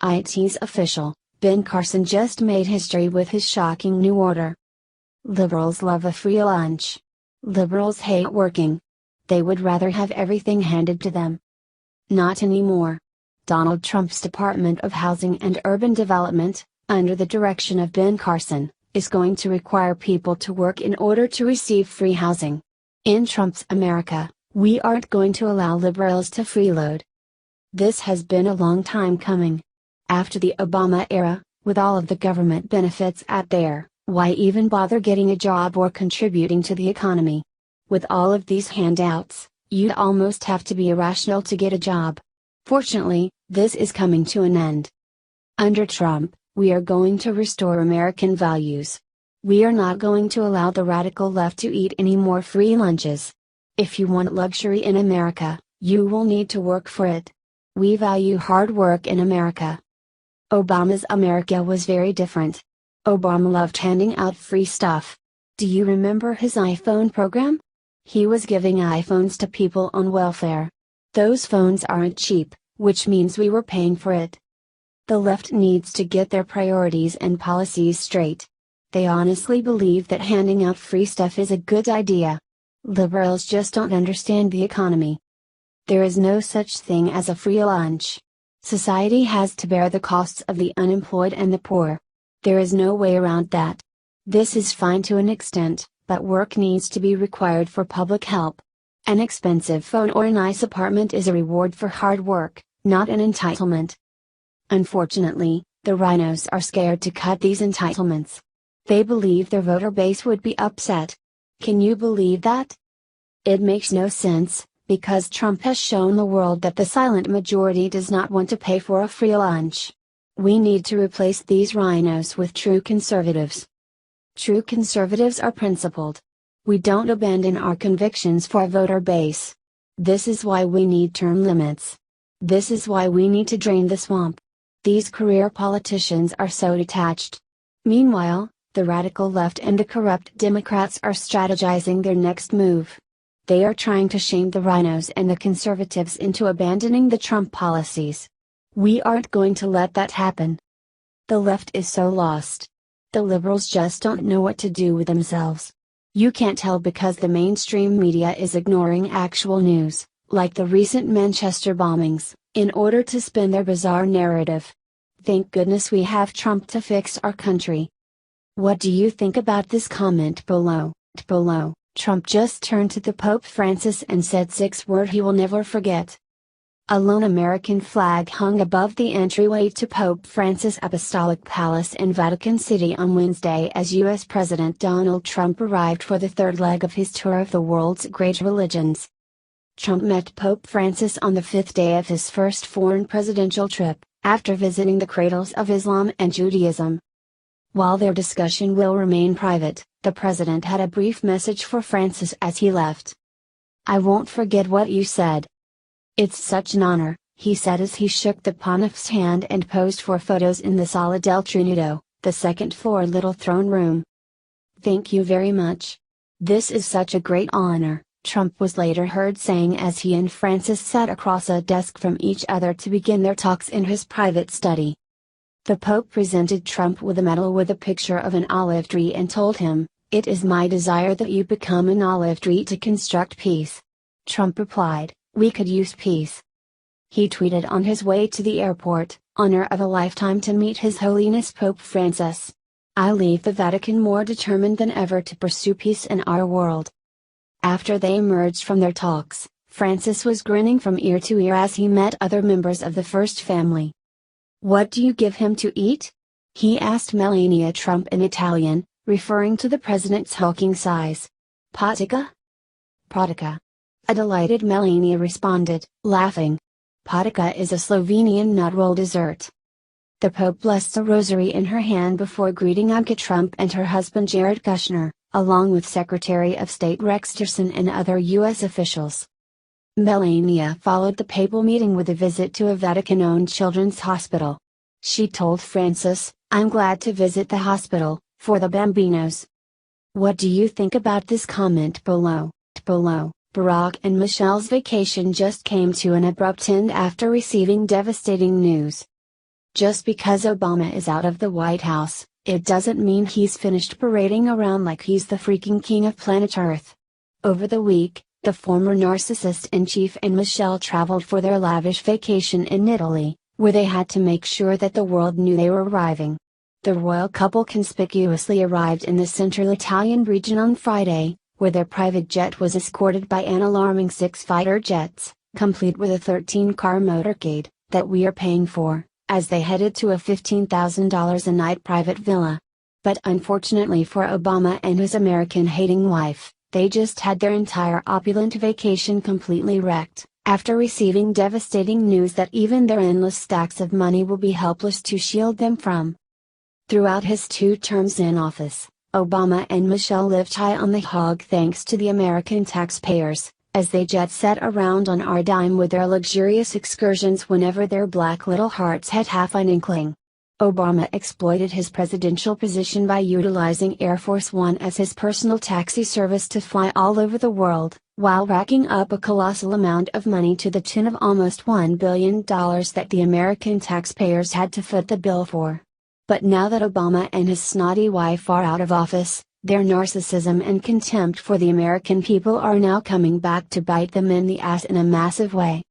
IT's official, Ben Carson just made history with his shocking new order. Liberals love a free lunch. Liberals hate working. They would rather have everything handed to them. Not anymore. Donald Trump's Department of Housing and Urban Development, under the direction of Ben Carson, is going to require people to work in order to receive free housing. In Trump's America, we aren't going to allow liberals to freeload. This has been a long time coming. After the Obama era, with all of the government benefits out there, why even bother getting a job or contributing to the economy? With all of these handouts, you'd almost have to be irrational to get a job. Fortunately, this is coming to an end. Under Trump, we are going to restore American values. We are not going to allow the radical left to eat any more free lunches. If you want luxury in America, you will need to work for it. We value hard work in America. Obama's America was very different. Obama loved handing out free stuff. Do you remember his iPhone program? He was giving iPhones to people on welfare. Those phones aren't cheap, which means we were paying for it. The left needs to get their priorities and policies straight. They honestly believe that handing out free stuff is a good idea. Liberals just don't understand the economy. There is no such thing as a free lunch. Society has to bear the costs of the unemployed and the poor. There is no way around that. This is fine to an extent, but work needs to be required for public help. An expensive phone or a nice apartment is a reward for hard work, not an entitlement. Unfortunately, the rhinos are scared to cut these entitlements. They believe their voter base would be upset. Can you believe that? It makes no sense, because Trump has shown the world that the silent majority does not want to pay for a free lunch. We need to replace these rhinos with true conservatives. True conservatives are principled. We don't abandon our convictions for a voter base. This is why we need term limits. This is why we need to drain the swamp. These career politicians are so detached. Meanwhile, the radical left and the corrupt Democrats are strategizing their next move. They are trying to shame the rhinos and the conservatives into abandoning the Trump policies. We aren't going to let that happen. The left is so lost. The liberals just don't know what to do with themselves. You can't tell because the mainstream media is ignoring actual news, like the recent Manchester bombings, in order to spin their bizarre narrative. Thank goodness we have Trump to fix our country. What do you think about this comment below? Trump just turned to the Pope Francis and said 6 words he will never forget. A lone American flag hung above the entryway to Pope Francis' Apostolic Palace in Vatican City on Wednesday as U.S. President Donald Trump arrived for the third leg of his tour of the world's great religions. Trump met Pope Francis on the 5th day of his first foreign presidential trip, after visiting the cradles of Islam and Judaism. While their discussion will remain private, the president had a brief message for Francis as he left. "I won't forget what you said. It's such an honor," he said as he shook the pontiff's hand and posed for photos in the Sala del Trinito, the second-floor little throne room. "Thank you very much. This is such a great honor," Trump was later heard saying as he and Francis sat across a desk from each other to begin their talks in his private study. The Pope presented Trump with a medal with a picture of an olive tree and told him, "It is my desire that you become an olive tree to construct peace." Trump replied, "We could use peace." He tweeted on his way to the airport, "Honor of a lifetime to meet His Holiness Pope Francis. I leave the Vatican more determined than ever to pursue peace in our world." After they emerged from their talks, Francis was grinning from ear to ear as he met other members of the first family. "What do you give him to eat?" he asked Melania Trump in Italian, referring to the president's hulking size. "Patika?" "Pratica." A delighted Melania responded, laughing. Patika is a Slovenian nut roll dessert. The Pope blessed a rosary in her hand before greeting Ivanka Trump and her husband Jared Kushner, along with Secretary of State Rex Tillerson and other U.S. officials. Melania followed the papal meeting with a visit to a Vatican-owned children's hospital. She told Francis, "I'm glad to visit the hospital, for the bambinos." What do you think about this comment below? Barack and Michelle's vacation just came to an abrupt end after receiving devastating news. Just because Obama is out of the White House, it doesn't mean he's finished parading around like he's the freaking king of planet Earth. Over the week, the former narcissist-in-chief and Michelle traveled for their lavish vacation in Italy, where they had to make sure that the world knew they were arriving. The royal couple conspicuously arrived in the central Italian region on Friday, where their private jet was escorted by an alarming 6 fighter jets, complete with a 13-car motorcade, that we are paying for, as they headed to a $15,000 a night private villa. But unfortunately for Obama and his American-hating wife, they just had their entire opulent vacation completely wrecked, after receiving devastating news that even their endless stacks of money will be helpless to shield them from. Throughout his 2 terms in office, Obama and Michelle lived high on the hog thanks to the American taxpayers, as they jet set around on our dime with their luxurious excursions whenever their black little hearts had half an inkling. Obama exploited his presidential position by utilizing Air Force One as his personal taxi service to fly all over the world, while racking up a colossal amount of money to the tune of almost $1 billion that the American taxpayers had to foot the bill for. But now that Obama and his snotty wife are out of office, their narcissism and contempt for the American people are now coming back to bite them in the ass in a massive way.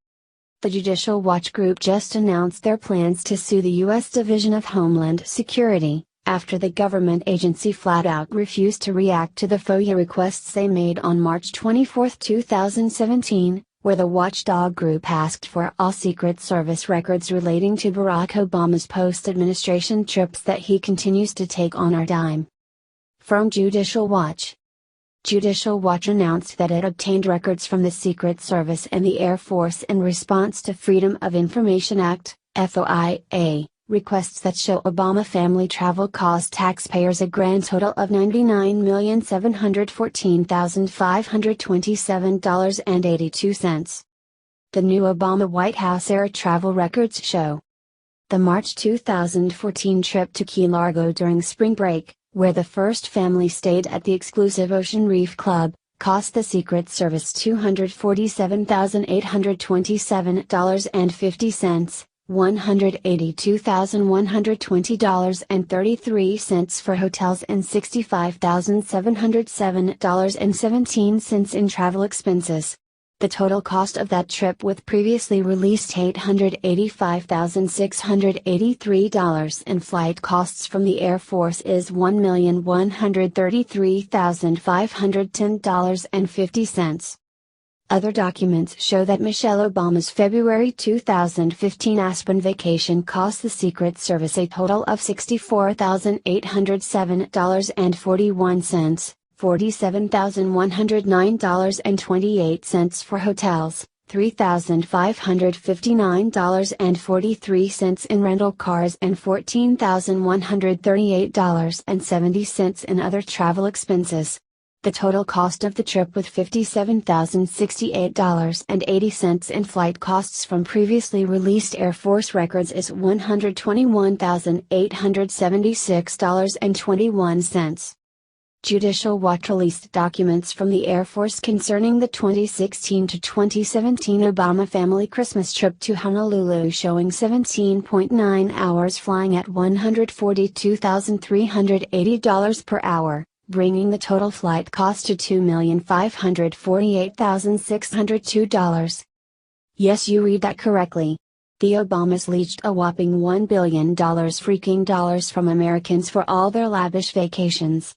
The Judicial Watch Group just announced their plans to sue the U.S. Division of Homeland Security, after the government agency flat out refused to react to the FOIA requests they made on March 24, 2017, where the watchdog group asked for all Secret Service records relating to Barack Obama's post-administration trips that he continues to take on our dime. From Judicial Watch. Judicial Watch announced that it obtained records from the Secret Service and the Air Force in response to Freedom of Information Act, FOIA, requests that show Obama family travel cost taxpayers a grand total of $99,714,527.82. The new Obama White House-era travel records show the March 2014 trip to Key Largo during spring break, where the first family stayed at the exclusive Ocean Reef Club, cost the Secret Service $247,827.50, $182,120.33 for hotels and $65,707.17 in travel expenses. The total cost of that trip with previously released $885,683 and flight costs from the Air Force is $1,133,510.50. Other documents show that Michelle Obama's February 2015 Aspen vacation cost the Secret Service a total of $64,807.41, $47,109.28 for hotels, $3,559.43 in rental cars and $14,138.70 in other travel expenses. The total cost of the trip with $57,068.80 in flight costs from previously released Air Force records is $121,876.21. Judicial Watch released documents from the Air Force concerning the 2016 to 2017 Obama family Christmas trip to Honolulu showing 17.9 hours flying at $142,380 per hour, bringing the total flight cost to $2,548,602. Yes, you read that correctly. The Obamas leached a whopping $1 billion freaking dollars from Americans for all their lavish vacations.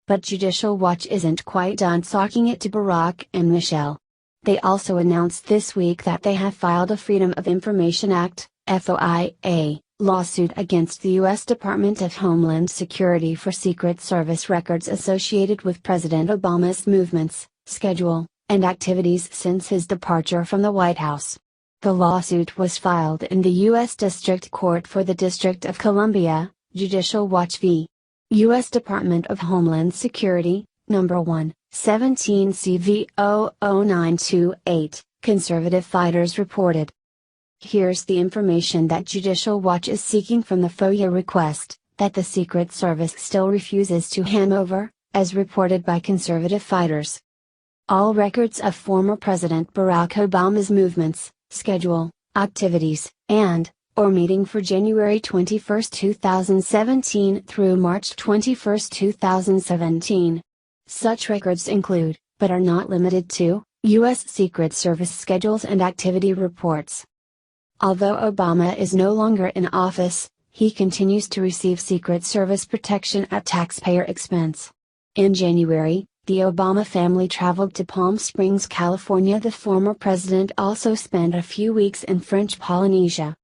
But Judicial Watch isn't quite done talking it to Barack and Michelle. They also announced this week that they have filed a Freedom of Information Act, FOIA, lawsuit against the U.S. Department of Homeland Security for Secret Service records associated with President Obama's movements, schedule, and activities since his departure from the White House. The lawsuit was filed in the U.S. District Court for the District of Columbia, Judicial Watch v. U.S. Department of Homeland Security, Number 1, 17 CV 00928, conservative fighters reported. Here's the information that Judicial Watch is seeking from the FOIA request, that the Secret Service still refuses to hand over, as reported by conservative fighters. All records of former President Barack Obama's movements, schedule, activities, and or meeting for January 21, 2017 through March 21, 2017. Such records include, but are not limited to, U.S. Secret Service schedules and activity reports. Although Obama is no longer in office, he continues to receive Secret Service protection at taxpayer expense. In January, the Obama family traveled to Palm Springs, California. The former president also spent a few weeks in French Polynesia.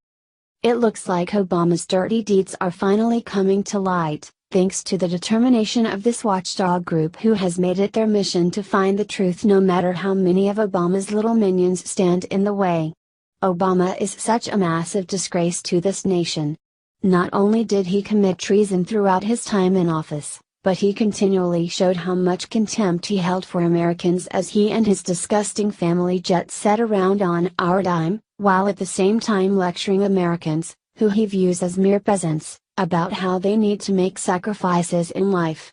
It looks like Obama's dirty deeds are finally coming to light, thanks to the determination of this watchdog group who has made it their mission to find the truth no matter how many of Obama's little minions stand in the way. Obama is such a massive disgrace to this nation. Not only did he commit treason throughout his time in office, but he continually showed how much contempt he held for Americans as he and his disgusting family jet set around on our dime, while at the same time lecturing Americans, who he views as mere peasants, about how they need to make sacrifices in life.